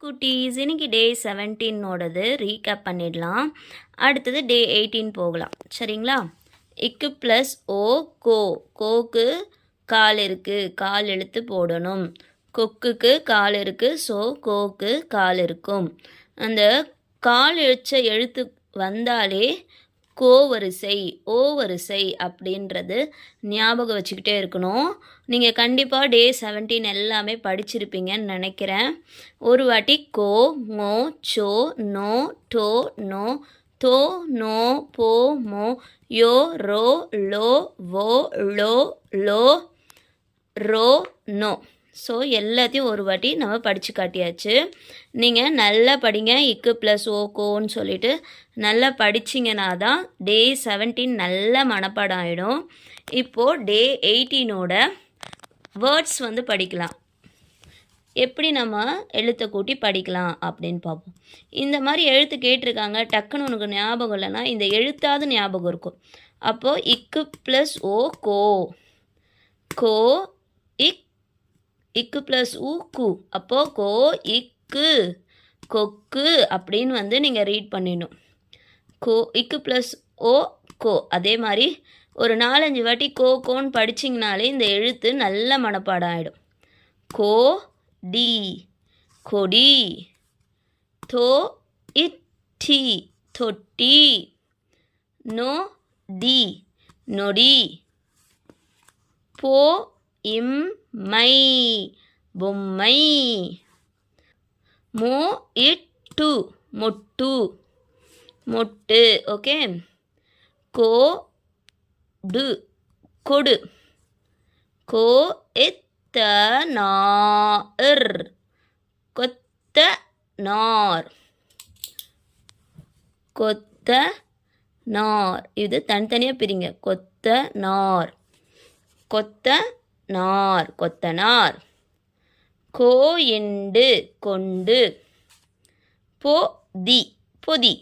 குட்டீஸ் இன்னைக்கு டே 17ஓடது ரீகேப் பண்ணிடலாம். அடுத்தது டே 18 போகலாம். சரிங்களா? இக்கு ப்ளஸ் ஓ கோ. கோக்கு கால் இருக்குது, கால் எழுத்து போடணும். கொக்குக்கு கால் இருக்குது, ஸோ கோக்கு கால் இருக்கும். அந்த கால் எழுத்து வந்தாலே கோ வரிசை, ஓ வரிசை அப்படின்றது ஞாபகம் வச்சுக்கிட்டே இருக்கணும். நீங்கள் கண்டிப்பாக டே 17 எல்லாமே படிச்சிருப்பீங்கன்னு நினைக்கிறேன். ஒரு வாட்டி கோ, மோ, சோ, நோ, டோ, நோ, தோ, நோ, போ, மோ, யோ, ரோ, லோ, வோ, லோ, லோ, ரோ, நோ. ஸோ எல்லாத்தையும் ஒரு வாட்டி நம்ம படித்து காட்டியாச்சு. நீங்கள் நல்லா படிங்க. இக்கு ப்ளஸ் ஓ கோன்னு சொல்லிட்டு நல்லா படிச்சிங்கன்னா தான் டே 17 நல்ல மனப்பாடம் ஆகிடும். இப்போது டே 18ஓட வேர்ட்ஸ் படிக்கலாம். எப்படி நம்ம எழுத்தை கூட்டி படிக்கலாம் அப்படின்னு பார்ப்போம். இந்த மாதிரி எழுத்து கேட்டிருக்காங்க, டக்குன்னு உனக்கு ஞாபகம் இல்லைன்னா இந்த எழுத்தாவது ஞாபகம் இருக்கும். அப்போது இக்கு ப்ளஸ் ஓ கோ, கோ இக், இக்கு ப்ளஸ் ஊ கு. அப்போது கோ இக்கு, கொக்கு அப்படின்னு நீங்கள் ரீட் பண்ணிடணும். கோ இக்கு ப்ளஸ் ஓ கோ. அதே மாதிரி ஒரு 4-5 வாட்டி கோ கோன்னு படிச்சிங்கனாலே இந்த எழுத்து நல்ல மனப்பாடம் ஆகிடும். கோ டி, கொடி. தோ இட்டி, தொட்டி. நோ டி, நொடி. போ இம் மை, பொம்மை. மோ இட்டு, மொட்டு, மொட்டு. ஓகே. கோ டு, கொடு. கோ இத்த நார், கொத்த நார், கொத்த நார். இது தனித்தனியாக பிரிங்க. கொத்த நார், கொத்த நார், கொத்தனார். கோயண்டு, கொண்டு. பொதி, பொதி.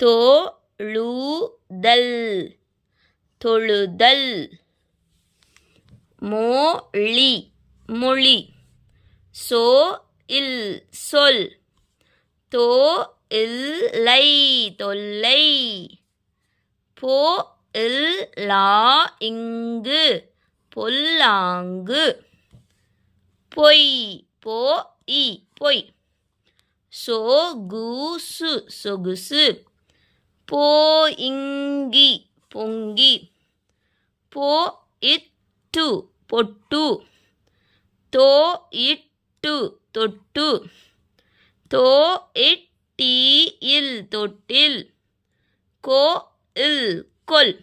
தொழுதல், தொழுதல். மொழி, மொழி. சோ இல், சொல். தோ இல்லை, தொல்லை. போ இல் லா, இங்கு, பொல்லாங்கு. பொய், போ இ, பொய். சொகுசு, சொகுசு. போயிங்கி, பொங்கி. போ இட்டு, பொட்டு. தோ இட்டு, தொட்டு. தோ இட்டி இல், தொட்டில். கோ இல், கொல்.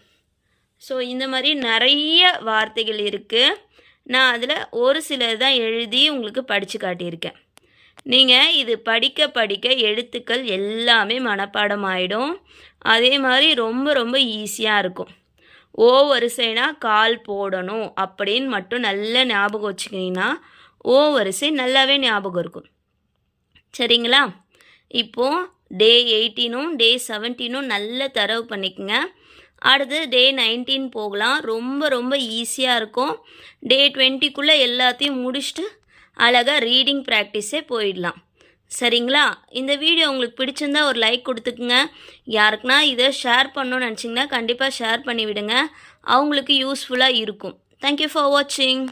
ஸோ இந்த மாதிரி நிறைய வார்த்தைகள் இருக்குது. நான் அதில் ஒரு சிலர் தான் எழுதி உங்களுக்கு படித்து காட்டியிருக்கேன். நீங்கள் இது படிக்க படிக்க எழுத்துக்கள் எல்லாமே மனப்பாடம் ஆகிடும். அதே மாதிரி ரொம்ப ரொம்ப ஈஸியாக இருக்கும். ஓ வரிசைனா கால் போடணும் அப்படின்னு மட்டும் நல்லா ஞாபகம் வச்சுக்கிங்கன்னா ஓ வரிசை நல்லாவே ஞாபகம் இருக்கும். சரிங்களா? இப்போது டே 18ம் டே 17ம் நல்ல தரவு பண்ணிக்கோங்க. அடுத்து டே 19 போகலாம். ரொம்ப ரொம்ப ஈஸியாக இருக்கும். டே 20க்குள்ளே எல்லாத்தையும் முடிச்சுட்டு அழகாக ரீடிங் ப்ராக்டிஸே போயிடலாம். சரிங்களா? இந்த வீடியோ உங்களுக்கு பிடிச்சிருந்தா ஒரு லைக் கொடுத்துக்குங்க. யாருக்குன்னா இதை ஷேர் பண்ணணும்னு நினச்சிங்கன்னா கண்டிப்பாக ஷேர் பண்ணிவிடுங்க. அவங்களுக்கு யூஸ்ஃபுல்லாக இருக்கும். தேங்க்யூ ஃபார் வாட்சிங்.